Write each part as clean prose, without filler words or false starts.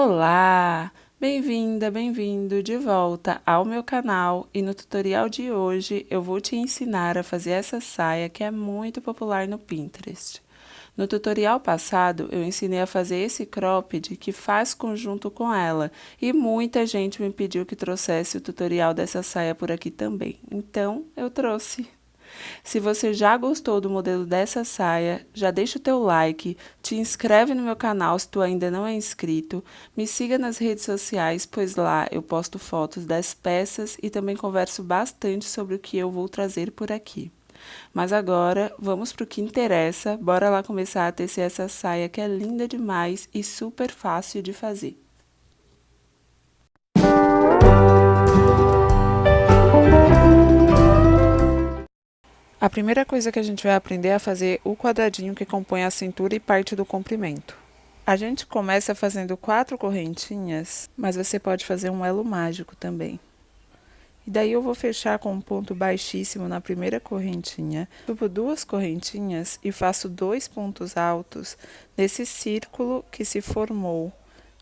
Olá! Bem-vinda, bem-vindo de volta ao meu canal e no tutorial de hoje eu vou te ensinar a fazer essa saia que é muito popular no Pinterest. No tutorial passado eu ensinei a fazer esse cropped que faz conjunto com ela e muita gente me pediu que trouxesse o tutorial dessa saia por aqui também, então eu trouxe. Se você já gostou do modelo dessa saia, já deixa o teu like, te inscreve no meu canal se tu ainda não é inscrito, me siga nas redes sociais, pois lá eu posto fotos das peças e também converso bastante sobre o que eu vou trazer por aqui. Mas agora, vamos para o que interessa, bora lá começar a tecer essa saia que é linda demais e super fácil de fazer. A primeira coisa que a gente vai aprender é a fazer o quadradinho que compõe a cintura e parte do comprimento. A gente começa fazendo 4 correntinhas, mas você pode fazer um elo mágico também. E daí eu vou fechar com um ponto baixíssimo na primeira correntinha, subo 2 correntinhas e faço 2 pontos altos nesse círculo que se formou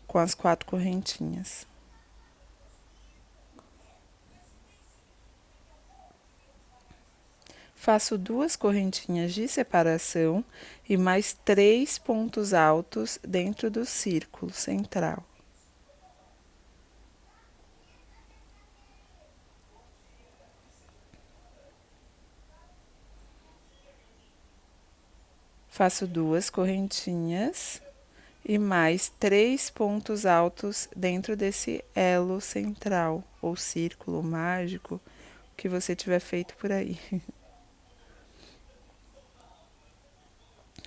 com as 4 correntinhas. Faço 2 correntinhas de separação e mais 3 pontos altos dentro do círculo central. Faço 2 correntinhas e mais 3 pontos altos dentro desse elo central, ou círculo mágico, que você tiver feito por aí.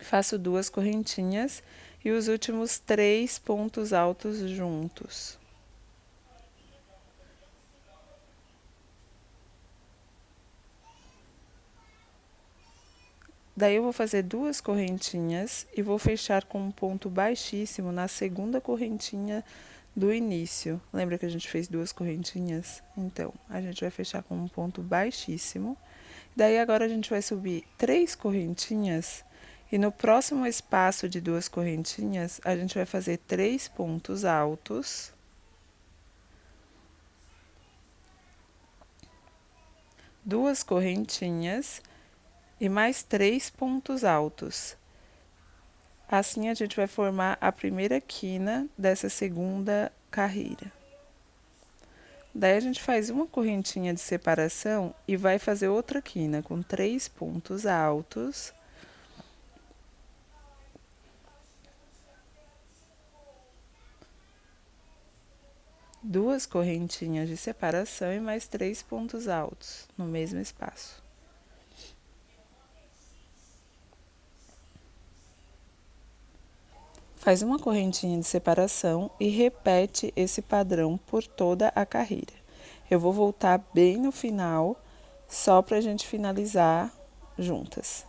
Faço 2 correntinhas e os últimos 3 pontos altos juntos. Daí eu vou fazer 2 correntinhas e vou fechar com um ponto baixíssimo na segunda correntinha do início. Lembra que a gente fez 2 correntinhas? Então, a gente vai fechar com um ponto baixíssimo. Daí agora a gente vai subir 3 correntinhas e no próximo espaço de 2 correntinhas, a gente vai fazer 3 pontos altos. Duas correntinhas e mais 3 pontos altos. Assim, a gente vai formar a primeira quina dessa segunda carreira. Daí, a gente faz uma correntinha de separação e vai fazer outra quina com 3 pontos altos. Duas correntinhas de separação e mais 3 pontos altos no mesmo espaço. Faz uma correntinha de separação e repete esse padrão por toda a carreira. Eu vou voltar bem no final, só para a gente finalizar juntas.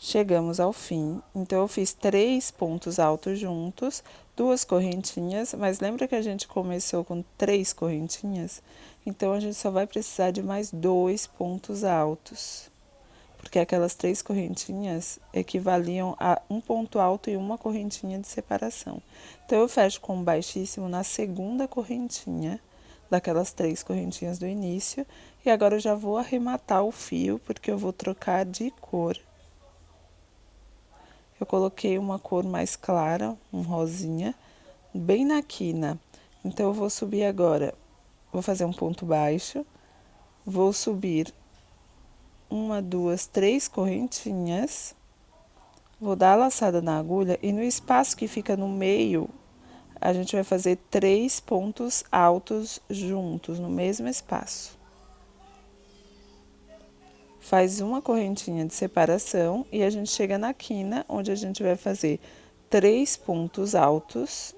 Chegamos ao fim, então eu fiz 3 pontos altos juntos, 2 correntinhas, mas lembra que a gente começou com 3 correntinhas? Então, a gente só vai precisar de mais 2 pontos altos. Porque aquelas 3 correntinhas equivaliam a um ponto alto e uma correntinha de separação. Então, eu fecho com baixíssimo na segunda correntinha, daquelas 3 correntinhas do início, e agora eu já vou arrematar o fio, porque eu vou trocar de cor. Eu coloquei uma cor mais clara, um rosinha, bem na quina. Então, eu vou subir agora, vou fazer um ponto baixo, vou subir 1, 2, 3 correntinhas, vou dar a laçada na agulha e no espaço que fica no meio, a gente vai fazer 3 pontos altos juntos, no mesmo espaço. Faz uma correntinha de separação e a gente chega na quina, onde a gente vai fazer 3 pontos altos.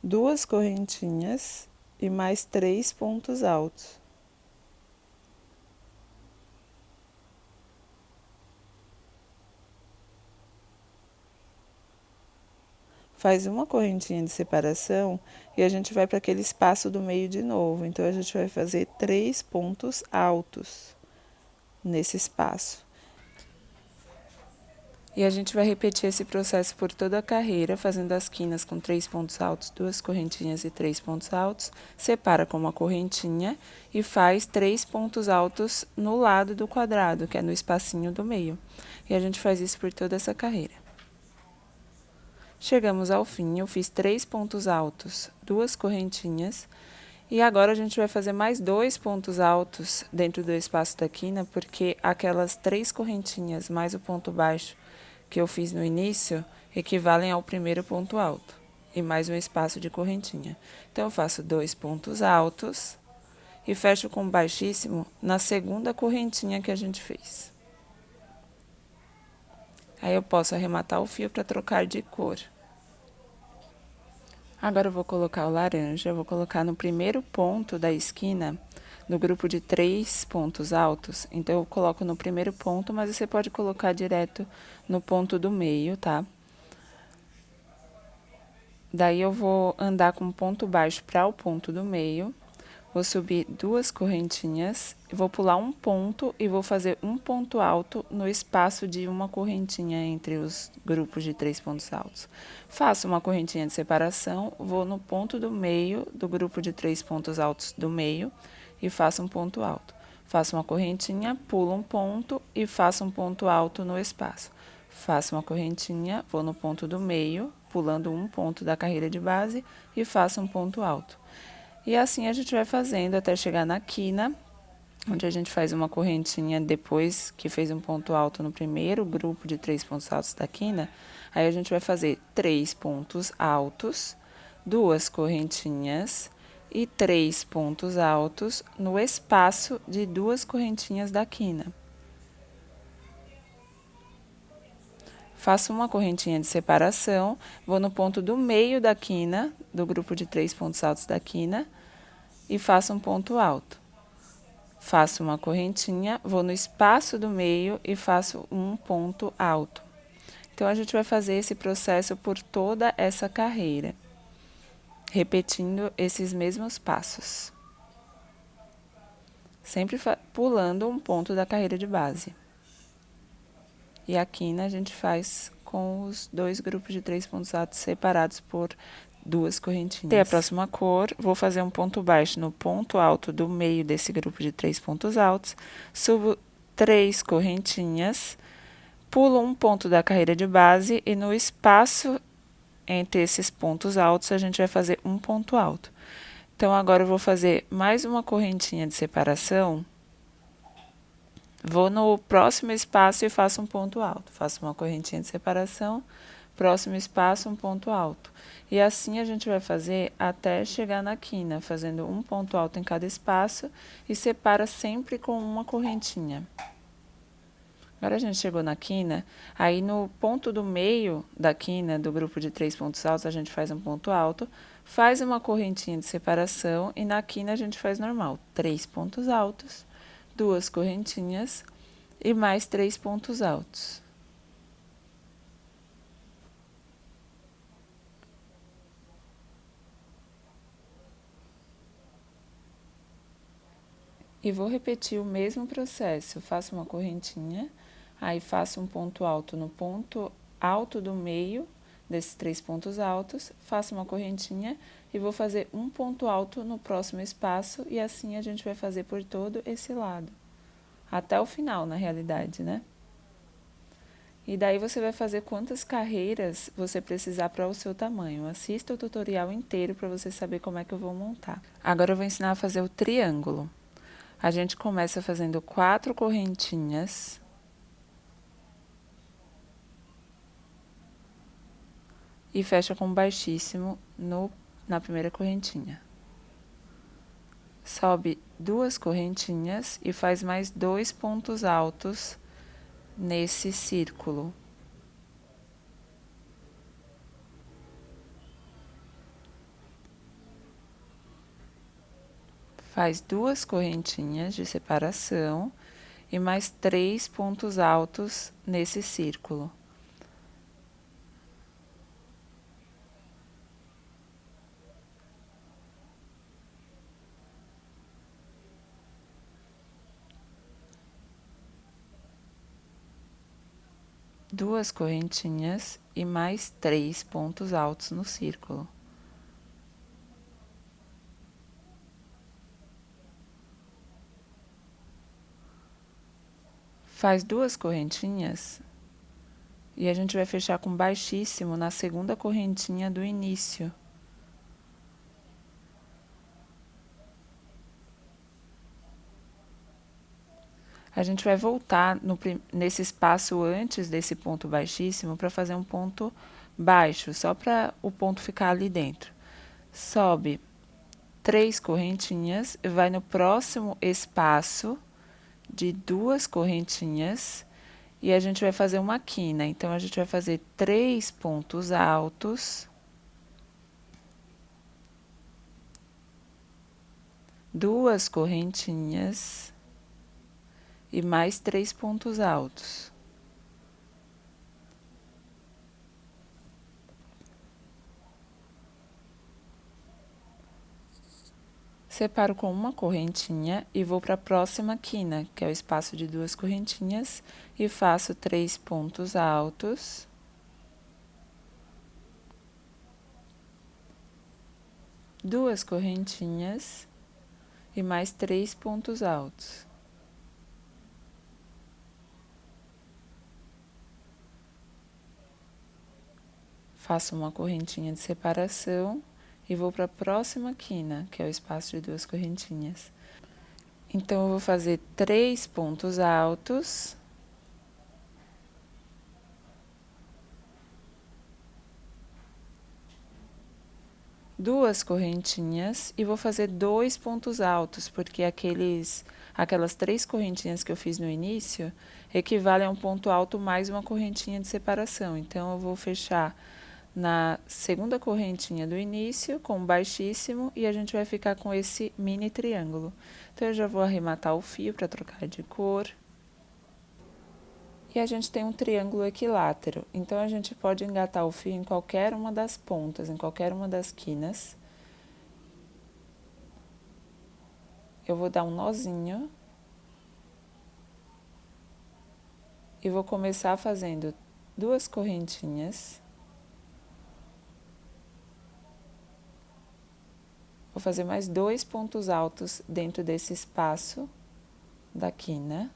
Duas correntinhas e mais 3 pontos altos. Faz uma correntinha de separação e a gente vai para aquele espaço do meio de novo. Então, a gente vai fazer 3 pontos altos nesse espaço. E a gente vai repetir esse processo por toda a carreira, fazendo as quinas com 3 pontos altos, 2 correntinhas e 3 pontos altos. Separa com uma correntinha e faz 3 pontos altos no lado do quadrado, que é no espacinho do meio. E a gente faz isso por toda essa carreira. Chegamos ao fim, eu fiz 3 pontos altos, 2 correntinhas. E agora a gente vai fazer mais 2 pontos altos dentro do espaço da quina, porque aquelas 3 correntinhas mais o ponto baixo que eu fiz no início equivalem ao primeiro ponto alto e mais um espaço de correntinha. Então, eu faço 2 pontos altos e fecho com baixíssimo na segunda correntinha que a gente fez. Aí, eu posso arrematar o fio para trocar de cor. Agora, eu vou colocar o laranja, eu vou colocar no primeiro ponto da esquina, no grupo de 3 pontos altos. Então, eu coloco no primeiro ponto, mas você pode colocar direto no ponto do meio, tá? Daí, eu vou andar com ponto baixo para o ponto do meio. Vou subir 2 correntinhas, vou pular um ponto e vou fazer um ponto alto no espaço de uma correntinha entre os grupos de 3 pontos altos. Faço uma correntinha de separação, vou no ponto do meio do grupo de 3 pontos altos do meio e faço um ponto alto. Faço uma correntinha, pulo um ponto e faço um ponto alto no espaço. Faço uma correntinha, vou no ponto do meio, pulando um ponto da carreira de base e faço um ponto alto. E assim a gente vai fazendo até chegar na quina, onde a gente faz uma correntinha depois que fez um ponto alto no primeiro grupo de 3 pontos altos da quina. Aí a gente vai fazer 3 pontos altos, 2 correntinhas e 3 pontos altos no espaço de 2 correntinhas da quina. Faço uma correntinha de separação, vou no ponto do meio da quina, do grupo de 3 pontos altos da quina, e faço um ponto alto. Faço uma correntinha, vou no espaço do meio e faço um ponto alto. Então, a gente vai fazer esse processo por toda essa carreira, repetindo esses mesmos passos. Sempre pulando um ponto da carreira de base. E a quina a gente faz com os 2 grupos de 3 pontos altos separados por 2 correntinhas. Tem a próxima cor, vou fazer um ponto baixo no ponto alto do meio desse grupo de 3 pontos altos, subo 3 correntinhas, pulo um ponto da carreira de base e no espaço entre esses pontos altos a gente vai fazer um ponto alto. Então, agora eu vou fazer mais uma correntinha de separação. Vou no próximo espaço e faço um ponto alto. Faço uma correntinha de separação, próximo espaço, um ponto alto. E assim a gente vai fazer até chegar na quina, fazendo um ponto alto em cada espaço e separa sempre com uma correntinha. Agora a gente chegou na quina, aí no ponto do meio da quina, do grupo de 3 pontos altos, a gente faz um ponto alto, faz uma correntinha de separação e na quina a gente faz normal, 3 pontos altos, 2 correntinhas e mais 3 pontos altos. E vou repetir o mesmo processo, faço uma correntinha, aí faço um ponto alto no ponto alto do meio desses 3 pontos altos, faço uma correntinha e vou fazer um ponto alto no próximo espaço e assim a gente vai fazer por todo esse lado. Até o final, na realidade, né? E daí você vai fazer quantas carreiras você precisar para o seu tamanho. Assista o tutorial inteiro para você saber como é que eu vou montar. Agora eu vou ensinar a fazer o triângulo. A gente começa fazendo 4 correntinhas. E fecha com baixíssimo na primeira correntinha. Sobe 2 correntinhas e faz mais 2 pontos altos nesse círculo. Faz 2 correntinhas de separação e mais 3 pontos altos nesse círculo. 2 correntinhas e mais 3 pontos altos no círculo. Faz 2 correntinhas e a gente vai fechar com baixíssimo na segunda correntinha do início. A gente vai voltar nesse espaço antes desse ponto baixíssimo para fazer um ponto baixo, só para o ponto ficar ali dentro. Sobe 3 correntinhas, vai no próximo espaço de 2 correntinhas e a gente vai fazer uma quina. Então, a gente vai fazer 3 pontos altos, 2 correntinhas e mais 3 pontos altos. Separo com uma correntinha e vou para a próxima quina, que é o espaço de 2 correntinhas, e faço 3 pontos altos. Duas correntinhas e mais 3 pontos altos. Faço uma correntinha de separação e vou para a próxima quina, que é o espaço de 2 correntinhas. Então, eu vou fazer 3 pontos altos. Duas correntinhas e vou fazer 2 pontos altos, porque aquelas 3 correntinhas que eu fiz no início equivalem a um ponto alto mais uma correntinha de separação. Então, eu vou fechar na segunda correntinha do início com baixíssimo e a gente vai ficar com esse mini triângulo. Então, eu já vou arrematar o fio para trocar de cor. E a gente tem um triângulo equilátero, então a gente pode engatar o fio em qualquer uma das pontas, em qualquer uma das quinas. Eu vou dar um nozinho. E vou começar fazendo 2 correntinhas. Vou fazer mais 2 pontos altos dentro desse espaço da quina.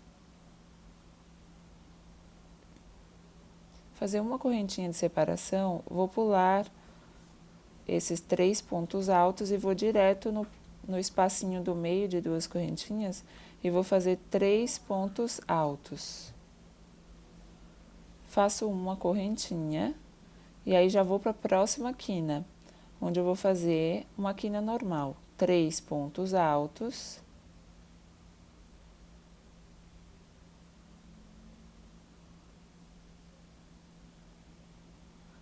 Fazer uma correntinha de separação, vou pular esses 3 pontos altos e vou direto no espacinho do meio de 2 correntinhas e vou fazer 3 pontos altos. Faço uma correntinha e aí já vou para a próxima quina, onde eu vou fazer uma quina normal. 3 pontos altos.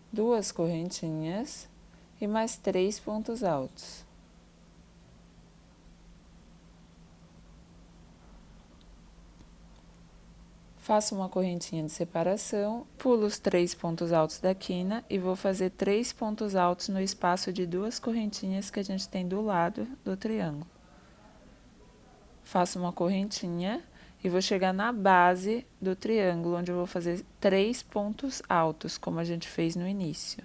Duas correntinhas e mais 3 pontos altos. Faço uma correntinha de separação, pulo os 3 pontos altos da quina e vou fazer 3 pontos altos no espaço de 2 correntinhas que a gente tem do lado do triângulo. Faço uma correntinha e vou chegar na base do triângulo, onde eu vou fazer 3 pontos altos, como a gente fez no início.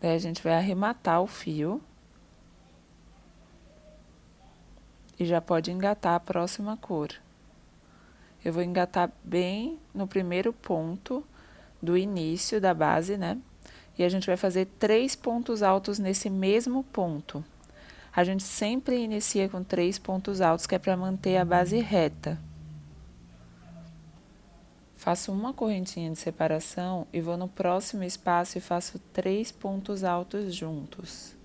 Daí, a gente vai arrematar o fio. E já pode engatar a próxima cor. Eu vou engatar bem no primeiro ponto do início da base, né? E a gente vai fazer 3 pontos altos nesse mesmo ponto. A gente sempre inicia com 3 pontos altos, que é para manter a base reta. Faço uma correntinha de separação e vou no próximo espaço e faço 3 pontos altos juntos.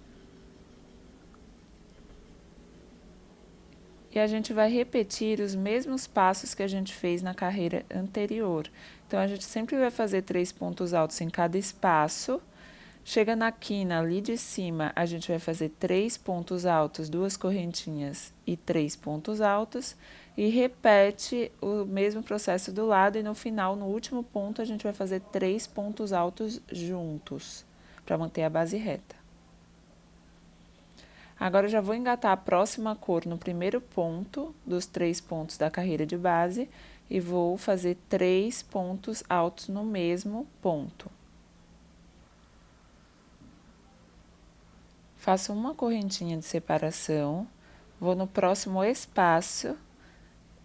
E a gente vai repetir os mesmos passos que a gente fez na carreira anterior. Então, a gente sempre vai fazer 3 pontos altos em cada espaço. Chega na quina ali de cima, a gente vai fazer 3 pontos altos, 2 correntinhas e 3 pontos altos. E repete o mesmo processo do lado e no final, no último ponto, a gente vai fazer 3 pontos altos juntos, para manter a base reta. Agora, eu já vou engatar a próxima cor no primeiro ponto dos 3 pontos da carreira de base e vou fazer 3 pontos altos no mesmo ponto. Faço uma correntinha de separação, vou no próximo espaço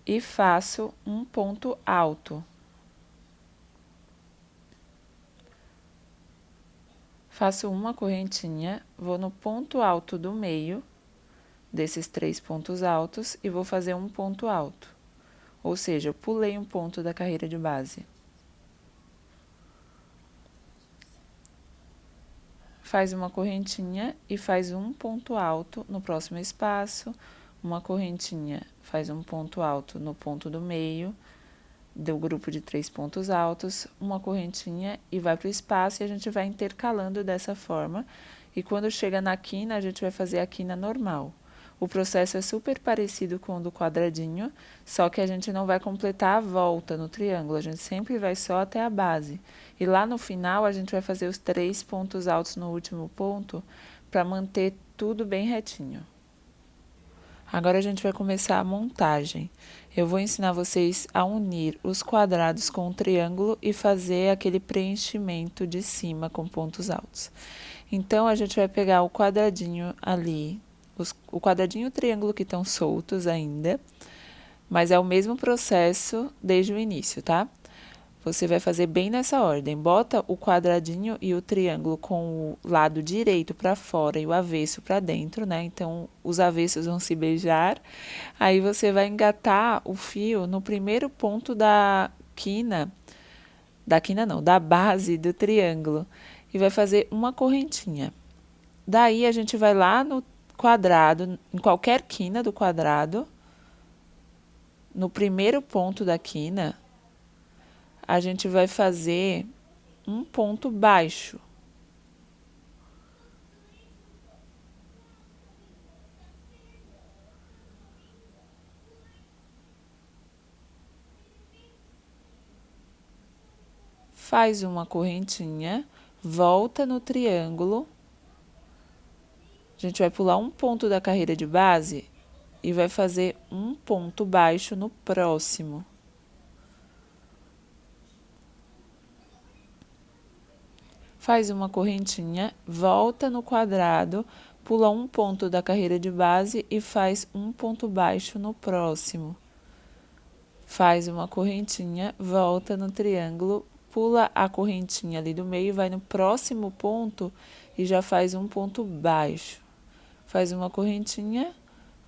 e faço um ponto alto. Faço uma correntinha, vou no ponto alto do meio desses 3 pontos altos e vou fazer um ponto alto. Ou seja, eu pulei um ponto da carreira de base. Faz uma correntinha e faz um ponto alto no próximo espaço, uma correntinha, faz um ponto alto no ponto do meio do grupo de 3 pontos altos, uma correntinha e vai para o espaço e a gente vai intercalando dessa forma. E quando chega na quina, a gente vai fazer a quina normal. O processo é super parecido com o do quadradinho, só que a gente não vai completar a volta no triângulo, a gente sempre vai só até a base. E lá no final, a gente vai fazer os 3 pontos altos no último ponto, para manter tudo bem retinho. Agora, a gente vai começar a montagem. Eu vou ensinar vocês a unir os quadrados com o triângulo e fazer aquele preenchimento de cima com pontos altos. Então, a gente vai pegar o quadradinho ali, o quadradinho e o triângulo que estão soltos ainda, mas é o mesmo processo desde o início, tá? Você vai fazer bem nessa ordem. Bota o quadradinho e o triângulo com o lado direito para fora e o avesso para dentro, né? Então, os avessos vão se beijar. Aí, você vai engatar o fio no primeiro ponto da quina não, da base do triângulo. E vai fazer uma correntinha. Daí, a gente vai lá no quadrado, em qualquer quina do quadrado, no primeiro ponto da quina, a gente vai fazer um ponto baixo. Faz uma correntinha, volta no triângulo. A gente vai pular um ponto da carreira de base e vai fazer um ponto baixo no próximo. Faz uma correntinha, volta no quadrado, pula um ponto da carreira de base e faz um ponto baixo no próximo. Faz uma correntinha, volta no triângulo, pula a correntinha ali do meio, vai no próximo ponto e já faz um ponto baixo. Faz uma correntinha,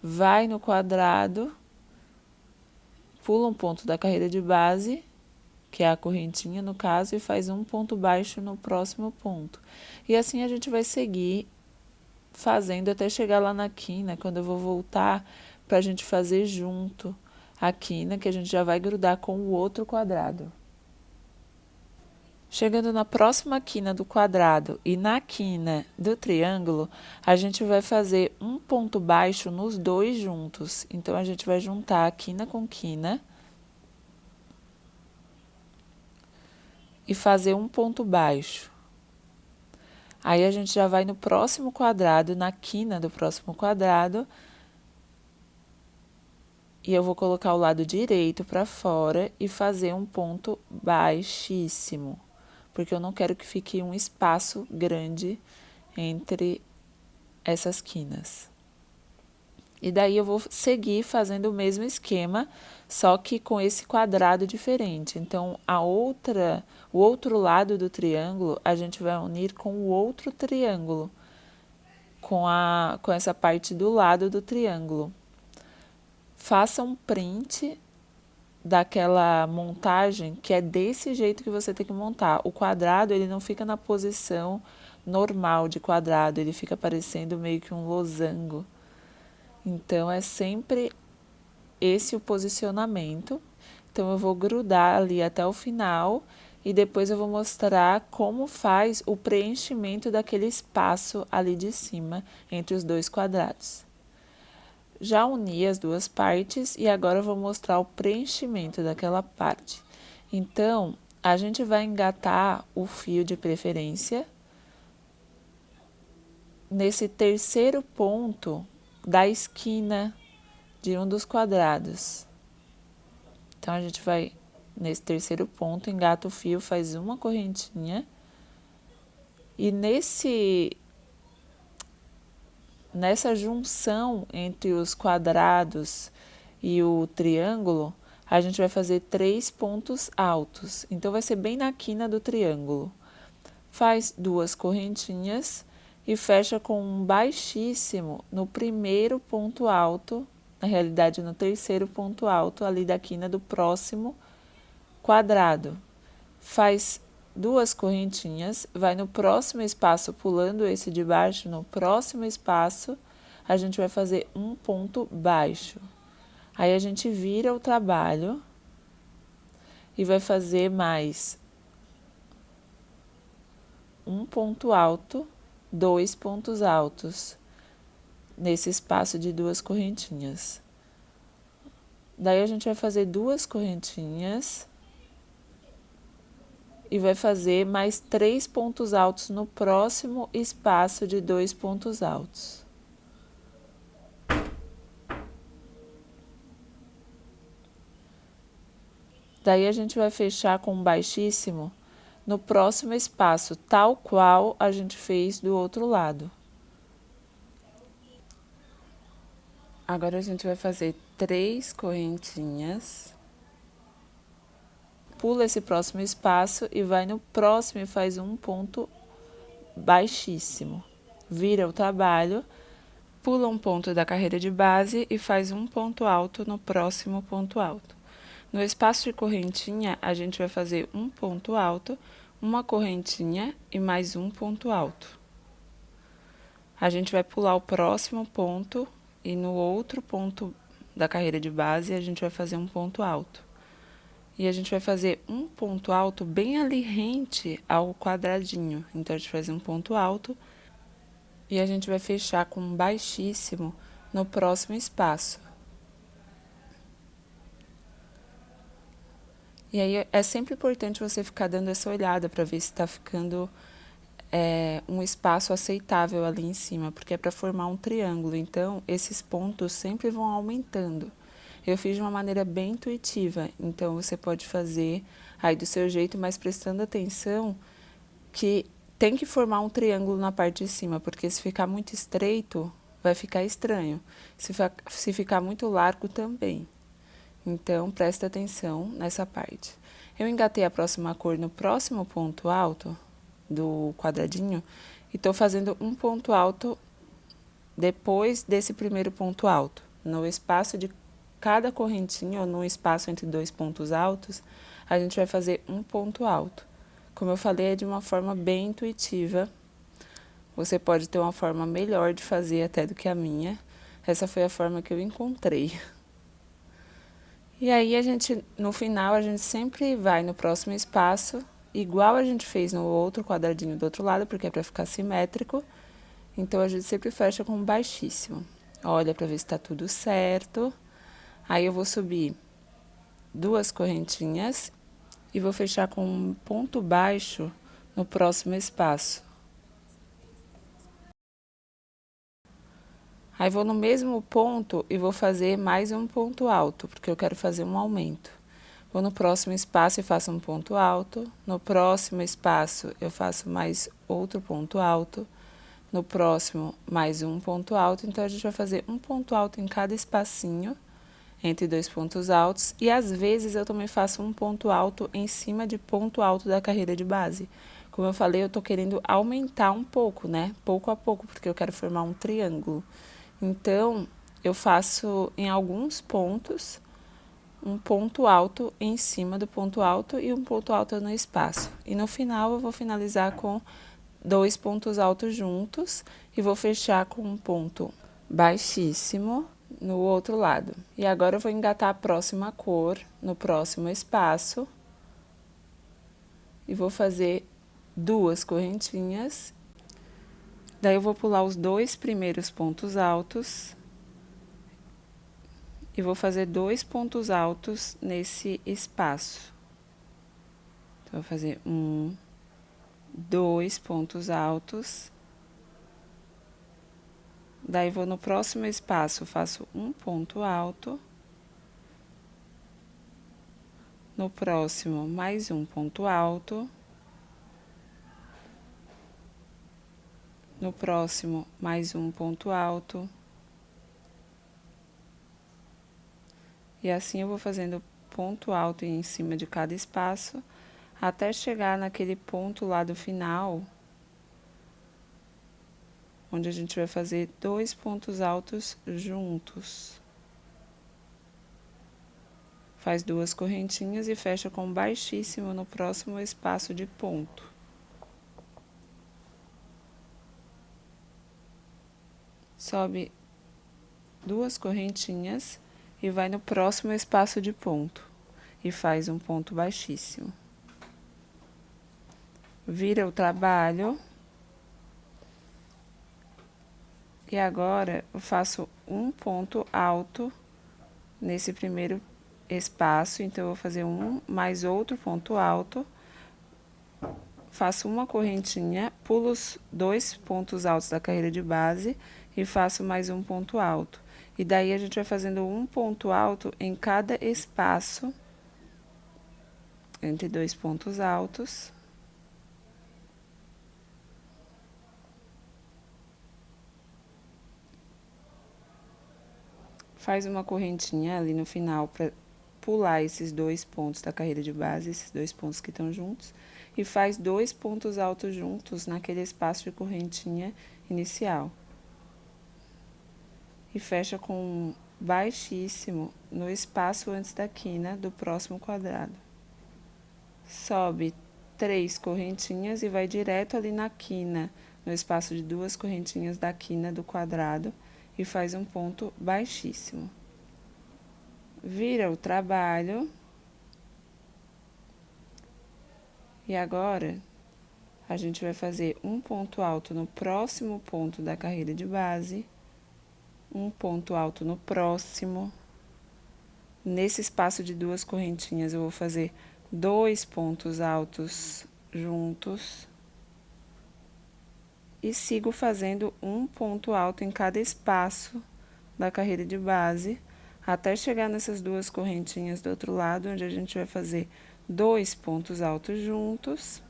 vai no quadrado, pula um ponto da carreira de base, que é a correntinha no caso, e faz um ponto baixo no próximo ponto. E assim a gente vai seguir fazendo até chegar lá na quina, quando eu vou voltar para a gente fazer junto a quina, que a gente já vai grudar com o outro quadrado. Chegando na próxima quina do quadrado e na quina do triângulo, a gente vai fazer um ponto baixo nos dois juntos. Então, a gente vai juntar a quina com quina e fazer um ponto baixo. Aí, a gente já vai no próximo quadrado, na quina do próximo quadrado, e eu vou colocar o lado direito para fora e fazer um ponto baixíssimo, porque eu não quero que fique um espaço grande entre essas quinas. E daí eu vou seguir fazendo o mesmo esquema, só que com esse quadrado diferente. Então, o outro lado do triângulo, a gente vai unir com o outro triângulo, com essa parte do lado do triângulo. Faça um print daquela montagem, que é desse jeito que você tem que montar. O quadrado, ele não fica na posição normal de quadrado, ele fica parecendo meio que um losango. Então, é sempre esse o posicionamento. Então, eu vou grudar ali até o final e depois eu vou mostrar como faz o preenchimento daquele espaço ali de cima entre os dois quadrados. Já uni as duas partes e agora eu vou mostrar o preenchimento daquela parte. Então, a gente vai engatar o fio de preferência nesse terceiro ponto da esquina de um dos quadrados. Então, a gente vai nesse terceiro ponto, engata o fio, faz uma correntinha. E nessa junção entre os quadrados e o triângulo, a gente vai fazer 3 pontos altos. Então, vai ser bem na quina do triângulo. Faz 2 correntinhas e fecha com um baixíssimo no primeiro ponto alto, na realidade no terceiro ponto alto, ali da quina do próximo quadrado. Faz 2 correntinhas, vai no próximo espaço, pulando esse de baixo, no próximo espaço, a gente vai fazer um ponto baixo. Aí, a gente vira o trabalho e vai fazer mais um ponto alto, 2 pontos altos, nesse espaço de 2 correntinhas. Daí, a gente vai fazer 2 correntinhas e vai fazer mais 3 pontos altos no próximo espaço de 2 pontos altos. Daí, a gente vai fechar com um baixíssimo no próximo espaço, tal qual a gente fez do outro lado. Agora, a gente vai fazer 3 correntinhas. Pula esse próximo espaço e vai no próximo e faz um ponto baixíssimo. Vira o trabalho, pula um ponto da carreira de base e faz um ponto alto no próximo ponto alto. No espaço de correntinha, a gente vai fazer um ponto alto, uma correntinha e mais um ponto alto. A gente vai pular o próximo ponto e no outro ponto da carreira de base a gente vai fazer um ponto alto. E a gente vai fazer um ponto alto bem ali rente ao quadradinho. Então, a gente faz um ponto alto e a gente vai fechar com um baixíssimo no próximo espaço. E aí, é sempre importante você ficar dando essa olhada para ver se está ficando um espaço aceitável ali em cima, porque é para formar um triângulo. Então, esses pontos sempre vão aumentando. Eu fiz de uma maneira bem intuitiva, então você pode fazer aí do seu jeito, mas prestando atenção que tem que formar um triângulo na parte de cima, porque se ficar muito estreito, vai ficar estranho. Se ficar muito largo, também. Então, presta atenção nessa parte. Eu engatei a próxima cor no próximo ponto alto do quadradinho e estou fazendo um ponto alto depois desse primeiro ponto alto. No espaço de cada correntinha, ou no espaço entre 2 pontos altos, a gente vai fazer um ponto alto. Como eu falei, é de uma forma bem intuitiva. Você pode ter uma forma melhor de fazer até do que a minha. Essa foi a forma que eu encontrei. E aí, no final, a gente sempre vai no próximo espaço, igual a gente fez no outro quadradinho do outro lado, porque é para ficar simétrico. Então, a gente sempre fecha com baixíssimo. Olha para ver se está tudo certo. Aí, eu vou subir 2 correntinhas e vou fechar com um ponto baixo no próximo espaço. Aí, vou no mesmo ponto e vou fazer mais um ponto alto, porque eu quero fazer um aumento. Vou no próximo espaço e faço um ponto alto. No próximo espaço, eu faço mais outro ponto alto. No próximo, mais um ponto alto. Então, a gente vai fazer um ponto alto em cada espacinho, entre 2 pontos altos. E, às vezes, eu também faço um ponto alto em cima de ponto alto da carreira de base. Como eu falei, eu tô querendo aumentar um pouco, né? Pouco a pouco, porque eu quero formar um triângulo. Então, eu faço em alguns pontos um ponto alto em cima do ponto alto e um ponto alto no espaço. E no final, eu vou finalizar com 2 pontos altos juntos e vou fechar com um ponto baixíssimo no outro lado. E agora, eu vou engatar a próxima cor no próximo espaço e vou fazer 2 correntinhas. Daí, eu vou pular os 2 primeiros pontos altos e vou fazer 2 pontos altos nesse espaço. Então, vou fazer 1, 2 pontos altos Daí, vou no próximo espaço, faço um ponto alto. No próximo, mais um ponto alto. No próximo, mais um ponto alto. E assim eu vou fazendo ponto alto em cima de cada espaço, até chegar naquele ponto lá do final, onde a gente vai fazer 2 pontos altos juntos. Faz 2 correntinhas e fecha com baixíssimo no próximo espaço de ponto. Sobe 2 correntinhas e vai no próximo espaço de ponto e faz um ponto baixíssimo. Vira o trabalho. E agora, eu faço um ponto alto nesse primeiro espaço, então, eu vou fazer um mais outro ponto alto, faço uma correntinha, pulo os 2 pontos altos da carreira de base e faço mais um ponto alto. E daí, a gente vai fazendo um ponto alto em cada espaço, entre 2 pontos altos. Faz uma correntinha ali no final para pular esses 2 pontos da carreira de base, esses 2 pontos que estão juntos, e faz 2 pontos altos juntos naquele espaço de correntinha inicial. E fecha com baixíssimo no espaço antes da quina do próximo quadrado. Sobe 3 correntinhas e vai direto ali na quina, no espaço de 2 correntinhas da quina do quadrado, e faz um ponto baixíssimo. Vira o trabalho. E agora, a gente vai fazer um ponto alto no próximo ponto da carreira de base, um ponto alto no próximo. Nesse espaço de 2 correntinhas, eu vou fazer 2 pontos altos juntos. E sigo fazendo um ponto alto em cada espaço da carreira de base, até chegar nessas 2 correntinhas do outro lado, onde a gente vai fazer 2 pontos altos juntos.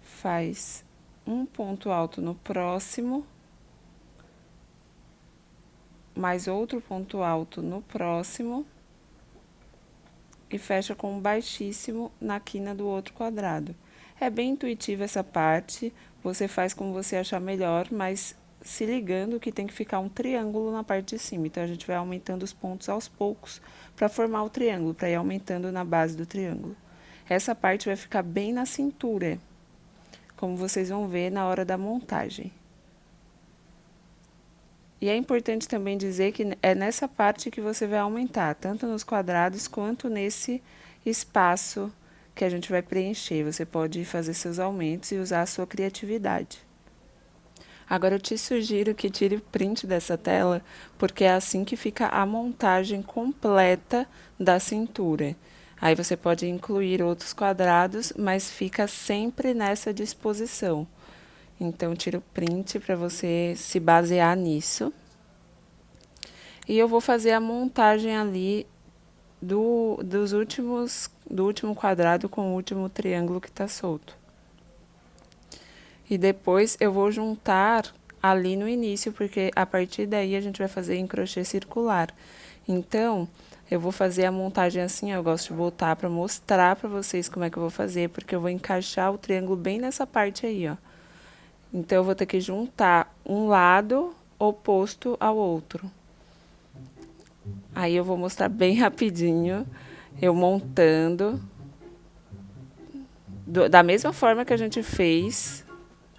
Faz um ponto alto no próximo, mais outro ponto alto no próximo, e fecha com um baixíssimo na quina do outro quadrado. É bem intuitiva essa parte, você faz como você achar melhor, mas se ligando que tem que ficar um triângulo na parte de cima. Então, a gente vai aumentando os pontos aos poucos para formar o triângulo, para ir aumentando na base do triângulo. Essa parte vai ficar bem na cintura, como vocês vão ver na hora da montagem. E é importante também dizer que é nessa parte que você vai aumentar, tanto nos quadrados quanto nesse espaço que a gente vai preencher. Você pode fazer seus aumentos e usar a sua criatividade. Agora, eu te sugiro que tire o print dessa tela, porque é assim que fica a montagem completa da cintura. Aí você pode incluir outros quadrados, mas fica sempre nessa disposição. Então, tira o print para você se basear nisso. E eu vou fazer a montagem ali do último quadrado com o último triângulo que tá solto. E depois eu vou juntar ali no início, porque a partir daí a gente vai fazer em crochê circular. Então, eu vou fazer a montagem assim, eu gosto de voltar para mostrar para vocês como é que eu vou fazer, porque eu vou encaixar o triângulo bem nessa parte aí, ó. Então, eu vou ter que juntar um lado oposto ao outro. Aí, eu vou mostrar bem rapidinho, eu montando, da mesma forma que a gente fez,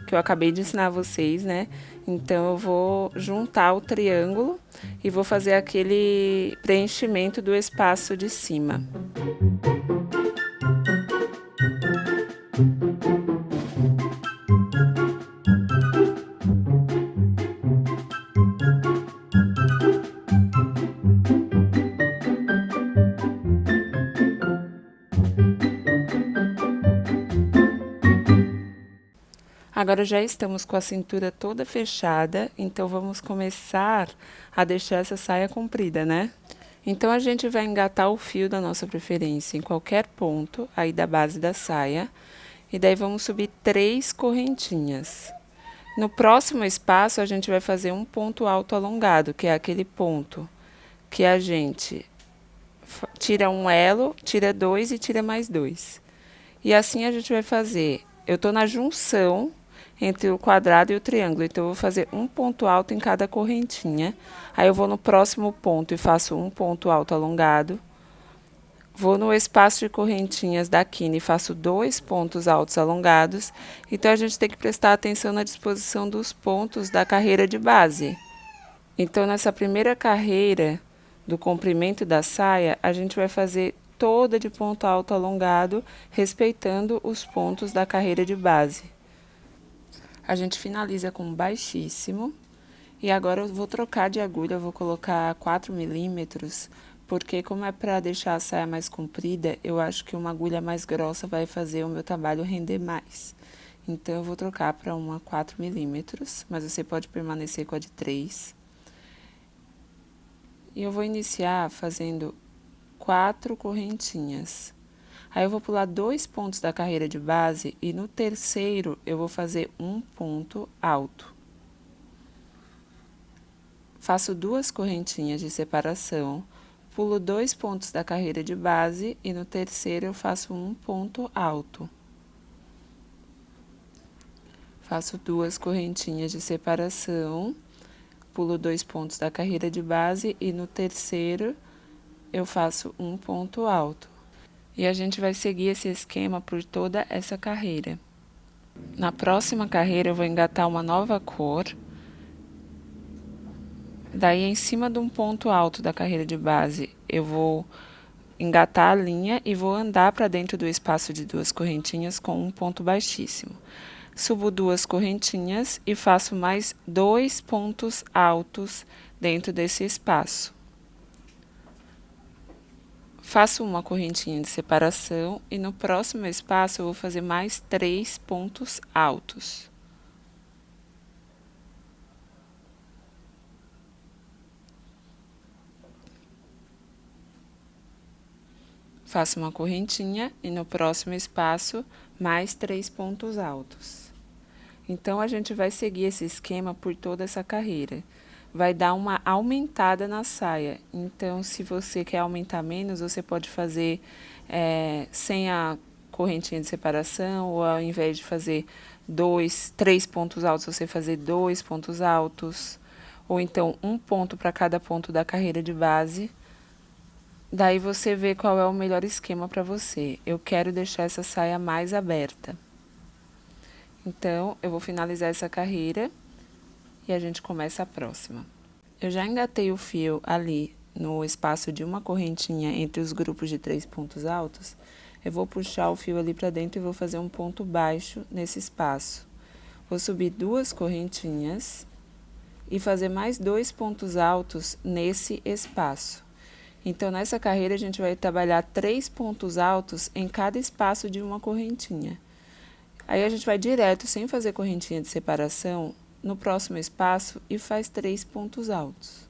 que eu acabei de ensinar vocês, né? Então, eu vou juntar o triângulo e vou fazer aquele preenchimento do espaço de cima. Agora já estamos com a cintura toda fechada, então vamos começar a deixar essa saia comprida, né? Então a gente vai engatar o fio da nossa preferência em qualquer ponto aí da base da saia, e daí vamos subir 3 correntinhas. No próximo espaço a gente vai fazer um ponto alto alongado, que é aquele ponto que a gente tira um elo, tira 2 e tira mais 2. E assim a gente vai fazer. Eu tô na junção entre o quadrado e o triângulo, então eu vou fazer um ponto alto em cada correntinha. Aí eu vou no próximo ponto e faço um ponto alto alongado. Vou no espaço de correntinhas da quina e faço 2 pontos altos alongados. Então a gente tem que prestar atenção na disposição dos pontos da carreira de base. Então nessa primeira carreira do comprimento da saia, a gente vai fazer toda de ponto alto alongado, respeitando os pontos da carreira de base. A gente finaliza com baixíssimo. E agora eu vou trocar de agulha, eu vou colocar 4 milímetros, porque como é para deixar a saia mais comprida, eu acho que uma agulha mais grossa vai fazer o meu trabalho render mais. Então, eu vou trocar para uma 4 milímetros, mas você pode permanecer com a de 3. E eu vou iniciar fazendo 4 correntinhas. Aí eu vou pular 2 pontos da carreira de base e no terceiro eu vou fazer um ponto alto. Faço 2 correntinhas de separação, pulo 2 pontos da carreira de base e no terceiro eu faço um ponto alto. Faço 2 correntinhas de separação, pulo 2 pontos da carreira de base e no terceiro eu faço um ponto alto. E a gente vai seguir esse esquema por toda essa carreira. Na próxima carreira eu vou engatar uma nova cor. Daí, em cima de um ponto alto da carreira de base, eu vou engatar a linha e vou andar para dentro do espaço de 2 correntinhas com um ponto baixíssimo. Subo 2 correntinhas e faço mais 2 pontos altos dentro desse espaço. Faço uma correntinha de separação e no próximo espaço eu vou fazer mais 3 pontos altos. Faço uma correntinha e no próximo espaço mais 3 pontos altos. Então, a gente vai seguir esse esquema por toda essa carreira. Vai dar uma aumentada na saia. Então, se você quer aumentar menos, você pode fazer sem a correntinha de separação, ou ao invés de fazer 3 pontos altos, você fazer 2 pontos altos, ou então um ponto para cada ponto da carreira de base. Daí você vê qual é o melhor esquema para você. Eu quero deixar essa saia mais aberta. Então, eu vou finalizar essa carreira e a gente começa a próxima. Eu já engatei o fio ali no espaço de uma correntinha entre os grupos de 3 pontos altos. Eu vou puxar o fio ali para dentro e vou fazer um ponto baixo nesse espaço. Vou subir 2 correntinhas e fazer mais 2 pontos altos nesse espaço. Então, nessa carreira, a gente vai trabalhar 3 pontos altos em cada espaço de uma correntinha. Aí, a gente vai direto, sem fazer correntinha de separação, no próximo espaço e faz 3 pontos altos.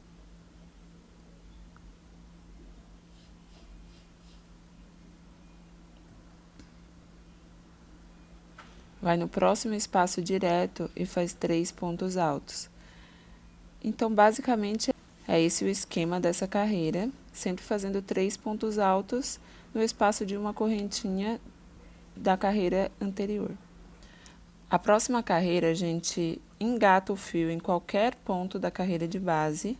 Vai no próximo espaço direto e faz 3 pontos altos. Então, basicamente, é esse o esquema dessa carreira, sempre fazendo 3 pontos altos no espaço de uma correntinha da carreira anterior. A próxima carreira, a gente engata o fio em qualquer ponto da carreira de base,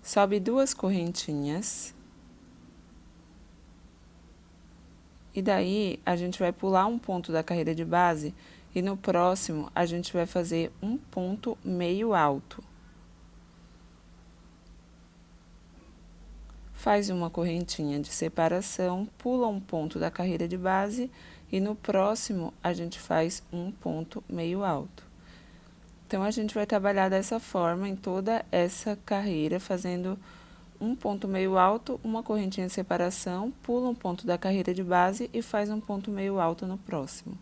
sobe 2 correntinhas, e daí a gente vai pular um ponto da carreira de base e no próximo a gente vai fazer um ponto meio alto. Faz uma correntinha de separação, pula um ponto da carreira de base e no próximo a gente faz um ponto meio alto. Então, a gente vai trabalhar dessa forma em toda essa carreira, fazendo um ponto meio alto, uma correntinha de separação, pula um ponto da carreira de base e faz um ponto meio alto no próximo.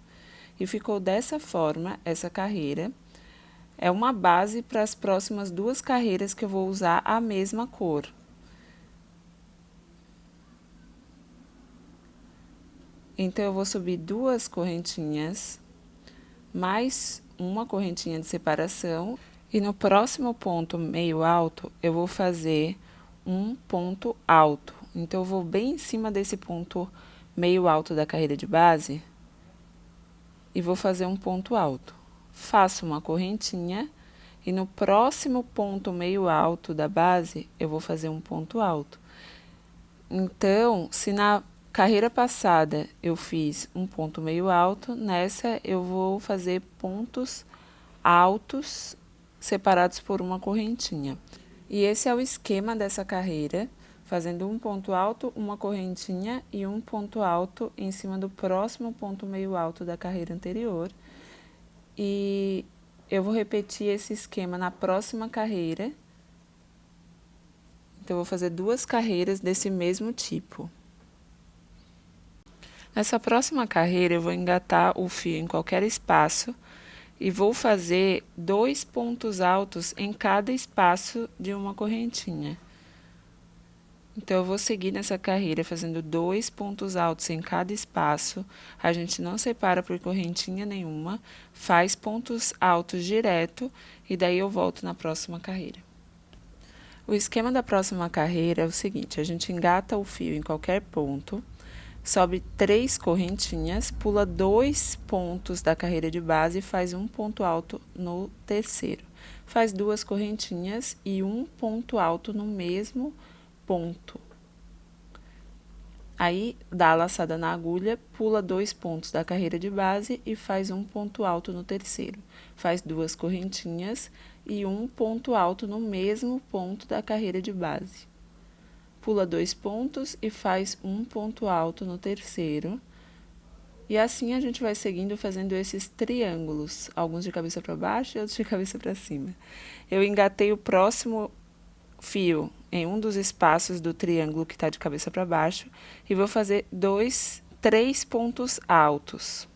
E ficou dessa forma essa carreira. É uma base para as próximas duas carreiras que eu vou usar a mesma cor. Então, eu vou subir duas correntinhas, mais uma correntinha de separação. E no próximo ponto meio alto, eu vou fazer um ponto alto. Então, eu vou bem em cima desse ponto meio alto da carreira de base e vou fazer um ponto alto. Faço uma correntinha e no próximo ponto meio alto da base, eu vou fazer um ponto alto. Então, se na carreira passada eu fiz um ponto meio alto, nessa eu vou fazer pontos altos separados por uma correntinha. E esse é o esquema dessa carreira, fazendo um ponto alto, uma correntinha e um ponto alto em cima do próximo ponto meio alto da carreira anterior. E eu vou repetir esse esquema na próxima carreira. Então, eu vou fazer duas carreiras desse mesmo tipo. Nessa próxima carreira, eu vou engatar o fio em qualquer espaço e vou fazer 2 pontos altos em cada espaço de uma correntinha. Então, eu vou seguir nessa carreira fazendo 2 pontos altos em cada espaço. A gente não separa por correntinha nenhuma, faz pontos altos direto e daí eu volto na próxima carreira. O esquema da próxima carreira é o seguinte: a gente engata o fio em qualquer ponto, sobe 3 correntinhas, pula 2 pontos da carreira de base e faz um ponto alto no terceiro. Faz 2 correntinhas e um ponto alto no mesmo ponto. Aí, dá a laçada na agulha, pula 2 pontos da carreira de base e faz um ponto alto no terceiro. Faz 2 correntinhas e um ponto alto no mesmo ponto da carreira de base. Pula 2 pontos e faz um ponto alto no terceiro. E assim a gente vai seguindo fazendo esses triângulos, alguns de cabeça para baixo e outros de cabeça para cima. Eu engatei o próximo fio em um dos espaços do triângulo que está de cabeça para baixo e vou fazer 3 pontos altos.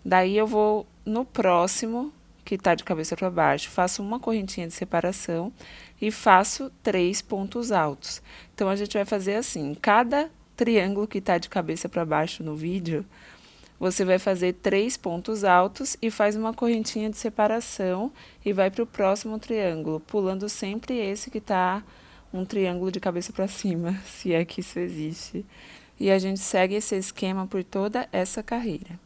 Daí eu vou no próximo, que está de cabeça para baixo, faço uma correntinha de separação e faço 3 pontos altos. Então, a gente vai fazer assim, cada triângulo que está de cabeça para baixo no vídeo, você vai fazer 3 pontos altos e faz uma correntinha de separação e vai para o próximo triângulo, pulando sempre esse que está um triângulo de cabeça para cima, se é que isso existe. E a gente segue esse esquema por toda essa carreira.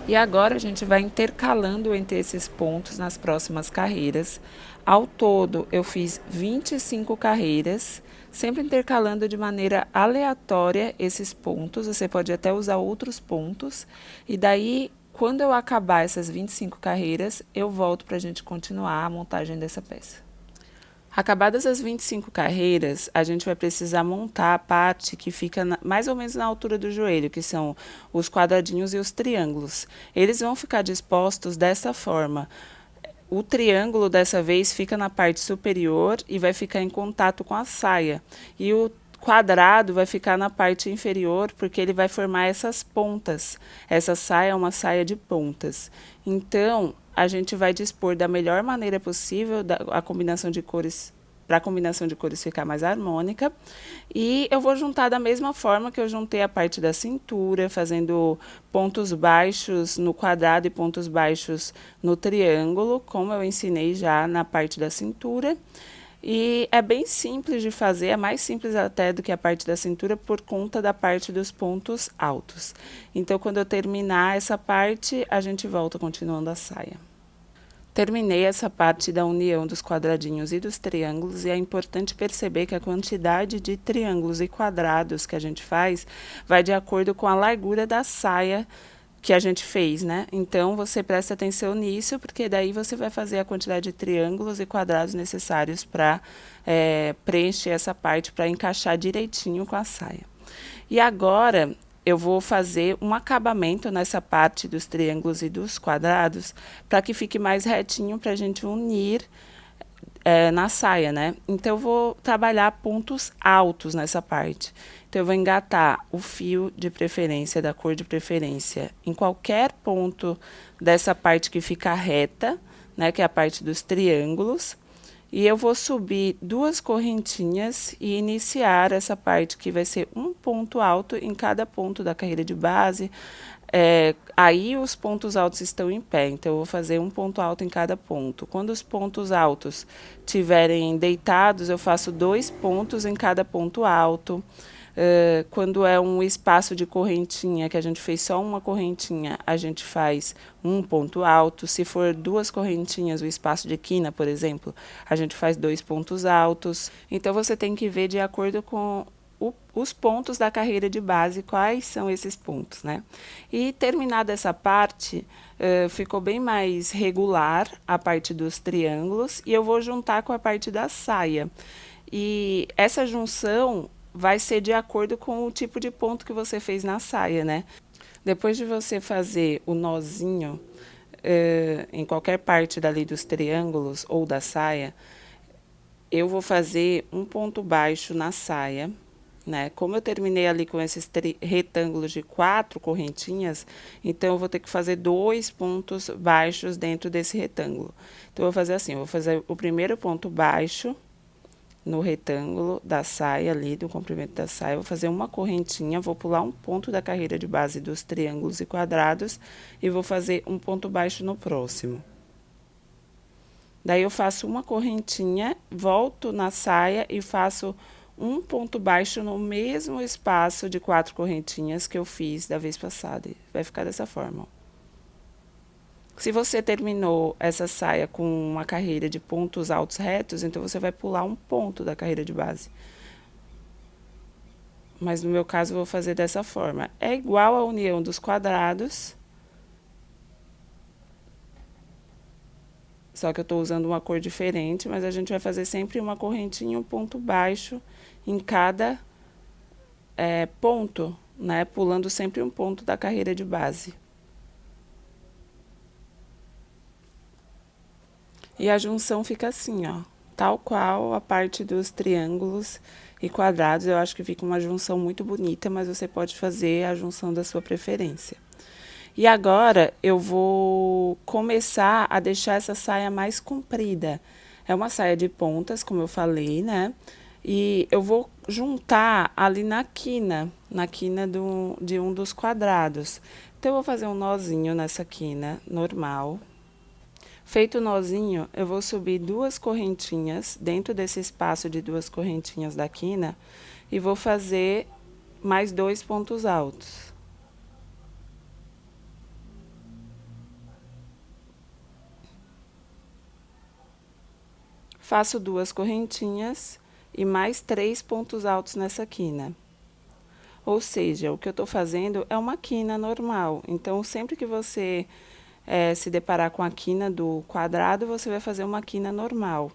E agora, a gente vai intercalando entre esses pontos nas próximas carreiras. Ao todo, eu fiz 25 carreiras, sempre intercalando de maneira aleatória esses pontos. Você pode até usar outros pontos. E daí, quando eu acabar essas 25 carreiras, eu volto para a gente continuar a montagem dessa peça. Acabadas as 25 carreiras, a gente vai precisar montar a parte que fica mais ou menos na altura do joelho, que são os quadradinhos e os triângulos. Eles vão ficar dispostos dessa forma. O triângulo, dessa vez, fica na parte superior e vai ficar em contato com a saia. E o quadrado vai ficar na parte inferior, porque ele vai formar essas pontas. Essa saia é uma saia de pontas. Então, a gente vai dispor da melhor maneira possível a combinação de cores, para a combinação de cores ficar mais harmônica. E eu vou juntar da mesma forma que eu juntei a parte da cintura, fazendo pontos baixos no quadrado e pontos baixos no triângulo, como eu ensinei já na parte da cintura. E é bem simples de fazer, é mais simples até do que a parte da cintura por conta da parte dos pontos altos. Então, quando eu terminar essa parte, a gente volta continuando a saia. Terminei essa parte da união dos quadradinhos e dos triângulos e é importante perceber que a quantidade de triângulos e quadrados que a gente faz vai de acordo com a largura da saia que a gente fez, né? Então, você presta atenção nisso, porque daí você vai fazer a quantidade de triângulos e quadrados necessários para preencher essa parte, para encaixar direitinho com a saia. E agora, eu vou fazer um acabamento nessa parte dos triângulos e dos quadrados, para que fique mais retinho, para a gente unir na saia, né? Então, eu vou trabalhar pontos altos nessa parte. Então, eu vou engatar o fio de preferência, da cor de preferência, em qualquer ponto dessa parte que fica reta, né? Que é a parte dos triângulos. E eu vou subir 2 correntinhas e iniciar essa parte que vai ser um ponto alto em cada ponto da carreira de base. Aí os pontos altos estão em pé, então eu vou fazer um ponto alto em cada ponto. Quando os pontos altos estiverem deitados, eu faço 2 pontos em cada ponto alto. Quando é um espaço de correntinha, que a gente fez só uma correntinha, a gente faz um ponto alto. Se for 2 correntinhas, o espaço de quina, por exemplo, a gente faz 2 pontos altos. Então, você tem que ver de acordo com os pontos da carreira de base, quais são esses pontos, né? E terminada essa parte, ficou bem mais regular a parte dos triângulos, e eu vou juntar com a parte da saia. E essa junção vai ser de acordo com o tipo de ponto que você fez na saia, né? Depois de você fazer o nozinho em qualquer parte dali dos triângulos ou da saia, eu vou fazer um ponto baixo na saia, né? Como eu terminei ali com esses retângulos de 4 correntinhas, então eu vou ter que fazer 2 pontos baixos dentro desse retângulo. Então, eu vou fazer assim, eu vou fazer o primeiro ponto baixo no retângulo da saia ali, do comprimento da saia, vou fazer uma correntinha, vou pular um ponto da carreira de base dos triângulos e quadrados e vou fazer um ponto baixo no próximo. Daí, eu faço uma correntinha, volto na saia e faço um ponto baixo no mesmo espaço de 4 correntinhas que eu fiz da vez passada. Vai ficar dessa forma, ó. Se você terminou essa saia com uma carreira de pontos altos retos, então você vai pular um ponto da carreira de base. Mas no meu caso, eu vou fazer dessa forma. É igual a união dos quadrados, só que eu estou usando uma cor diferente, mas a gente vai fazer sempre uma correntinha e um ponto baixo em cada ponto, né? Pulando sempre um ponto da carreira de base. E a junção fica assim, ó, tal qual a parte dos triângulos e quadrados. Eu acho que fica uma junção muito bonita, mas você pode fazer a junção da sua preferência. E agora, eu vou começar a deixar essa saia mais comprida. É uma saia de pontas, como eu falei, né? E eu vou juntar ali na quina de um dos quadrados. Então, eu vou fazer um nozinho nessa quina normal. Feito o nozinho, eu vou subir 2 correntinhas dentro desse espaço de 2 correntinhas da quina e vou fazer mais 2 pontos altos. Faço 2 correntinhas e mais 3 pontos altos nessa quina. Ou seja, o que eu estou fazendo é uma quina normal. Então, sempre que você se deparar com a quina do quadrado, você vai fazer uma quina normal.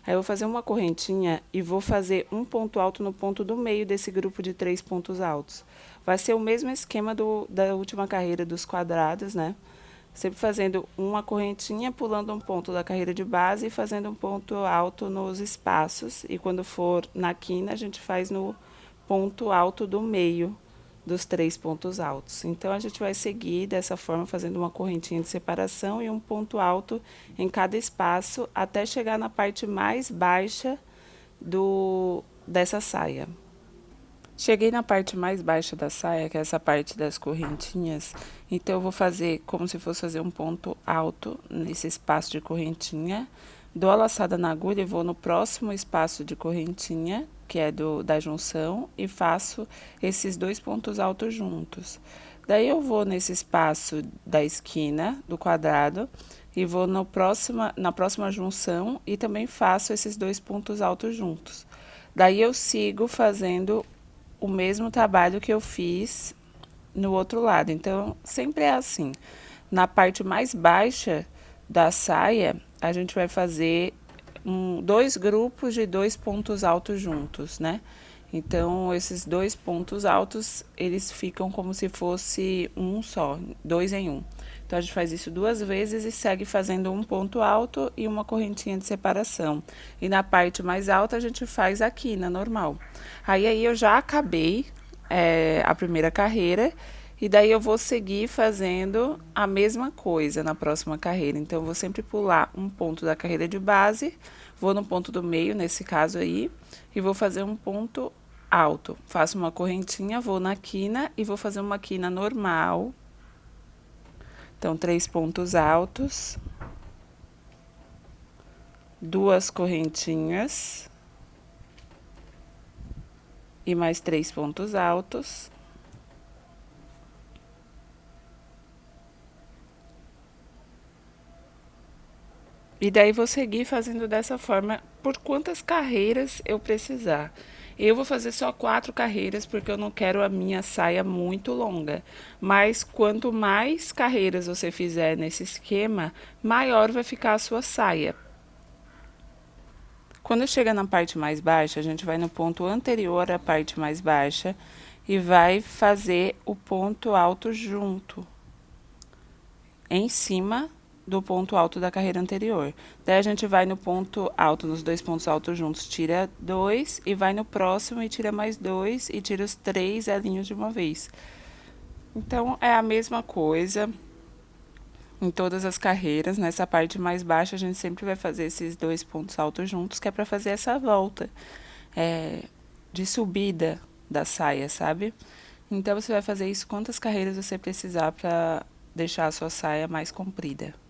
Aí, eu vou fazer uma correntinha e vou fazer um ponto alto no ponto do meio desse grupo de 3 pontos altos. Vai ser o mesmo esquema da última carreira dos quadrados, né? Sempre fazendo uma correntinha, pulando um ponto da carreira de base e fazendo um ponto alto nos espaços. E quando for na quina, a gente faz no ponto alto do meio dos 3 pontos altos. Então, a gente vai seguir dessa forma, fazendo uma correntinha de separação e um ponto alto em cada espaço, até chegar na parte mais baixa dessa saia. Cheguei na parte mais baixa da saia, que é essa parte das correntinhas, então eu vou fazer como se fosse fazer um ponto alto nesse espaço de correntinha, dou a laçada na agulha e vou no próximo espaço de correntinha, que é da junção, e faço esses 2 pontos altos juntos. Daí, eu vou nesse espaço da esquina do quadrado e vou na próxima junção e também faço esses 2 pontos altos juntos. Daí, eu sigo fazendo o mesmo trabalho que eu fiz no outro lado. Então, sempre é assim. Na parte mais baixa da saia, a gente vai fazer 2 grupos de 2 pontos altos juntos, né? Então, esses 2 pontos altos, eles ficam como se fosse um só, 2 em 1. Então, a gente faz isso 2 vezes e segue fazendo um ponto alto e uma correntinha de separação. E na parte mais alta, a gente faz a quina normal. Aí eu já acabei a primeira carreira. E daí eu vou seguir fazendo a mesma coisa na próxima carreira. Então, eu vou sempre pular um ponto da carreira de base, vou no ponto do meio, nesse caso aí, e vou fazer um ponto alto. Faço uma correntinha, vou na quina e vou fazer uma quina normal. Então, 3 pontos altos, 2 correntinhas e mais 3 pontos altos. E daí vou seguir fazendo dessa forma por quantas carreiras eu precisar. Eu vou fazer só 4 carreiras porque eu não quero a minha saia muito longa. Mas quanto mais carreiras você fizer nesse esquema, maior vai ficar a sua saia. Quando chega na parte mais baixa, a gente vai no ponto anterior à parte mais baixa e vai fazer o ponto alto junto, em cima do ponto alto da carreira anterior. Daí a gente vai no ponto alto, nos 2 pontos altos juntos, tira 2 e vai no próximo e tira mais 2 e tira os 3 elinhos de uma vez. Então, é a mesma coisa em todas as carreiras. Nessa parte mais baixa, a gente sempre vai fazer esses 2 pontos altos juntos, que é para fazer essa volta de subida da saia, sabe? Então, você vai fazer isso quantas carreiras você precisar para deixar a sua saia mais comprida.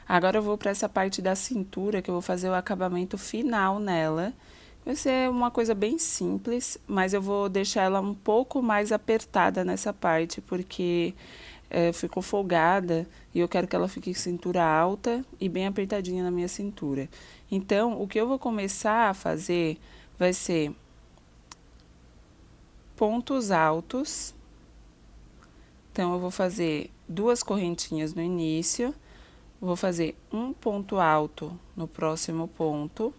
Agora eu vou para essa parte da cintura, que eu vou fazer o acabamento final nela. Vai ser uma coisa bem simples, mas eu vou deixar ela um pouco mais apertada nessa parte, porque ficou folgada e eu quero que ela fique cintura alta e bem apertadinha na minha cintura. Então, o que eu vou começar a fazer vai ser pontos altos. Então, eu vou fazer 2 correntinhas no início. Vou fazer um ponto alto no próximo ponto,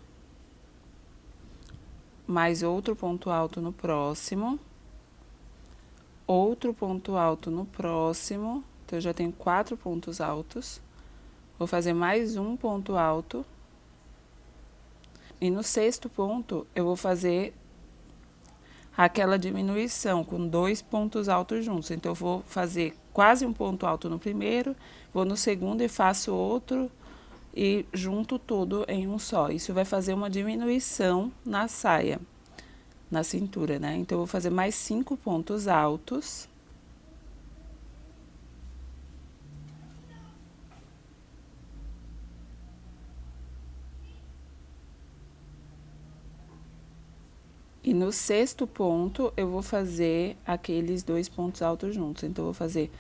mais outro ponto alto no próximo, outro ponto alto no próximo, então eu já tenho 4 pontos altos. Vou fazer mais um ponto alto, e no 6º ponto eu vou fazer aquela diminuição com 2 pontos altos juntos. Então, eu vou fazer quase um ponto alto no primeiro, vou no segundo e faço outro e junto tudo em um só. Isso vai fazer uma diminuição na saia, na cintura, né? Então, eu vou fazer mais 5 pontos altos. E no 6º ponto, eu vou fazer aqueles 2 pontos altos juntos. Então, eu vou fazer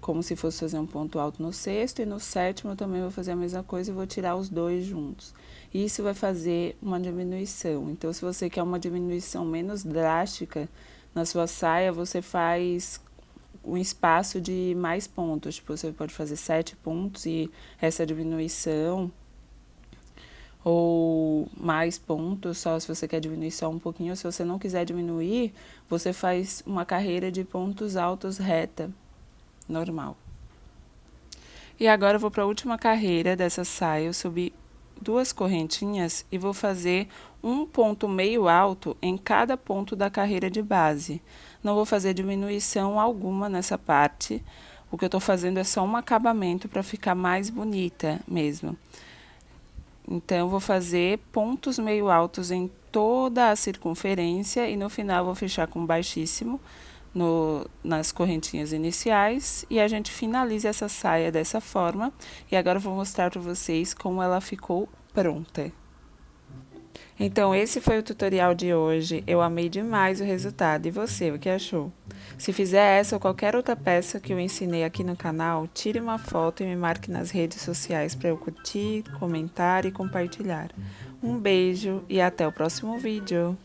como se fosse fazer um ponto alto no 6º, e no 7º eu também vou fazer a mesma coisa e vou tirar os 2 juntos. Isso vai fazer uma diminuição. Então, se você quer uma diminuição menos drástica na sua saia, você faz um espaço de mais pontos. Tipo, você pode fazer 7 pontos e essa diminuição, ou mais pontos, só se você quer diminuir só um pouquinho. Se você não quiser diminuir, você faz uma carreira de pontos altos reta, normal. E agora eu vou para a última carreira dessa saia. Eu subi 2 correntinhas e vou fazer um ponto meio alto em cada ponto da carreira de base. Não vou fazer diminuição alguma nessa parte. O que eu tô fazendo é só um acabamento para ficar mais bonita mesmo. Então, eu vou fazer pontos meio altos em toda a circunferência e no final vou fechar com baixíssimo nas correntinhas iniciais, e a gente finaliza essa saia dessa forma. E agora eu vou mostrar para vocês como ela ficou pronta. Então, esse foi o tutorial de hoje. Eu amei demais o resultado. E você, o que achou? Se fizer essa ou qualquer outra peça que eu ensinei aqui no canal, tire uma foto e me marque nas redes sociais para eu curtir, comentar e compartilhar. Um beijo e até o próximo vídeo!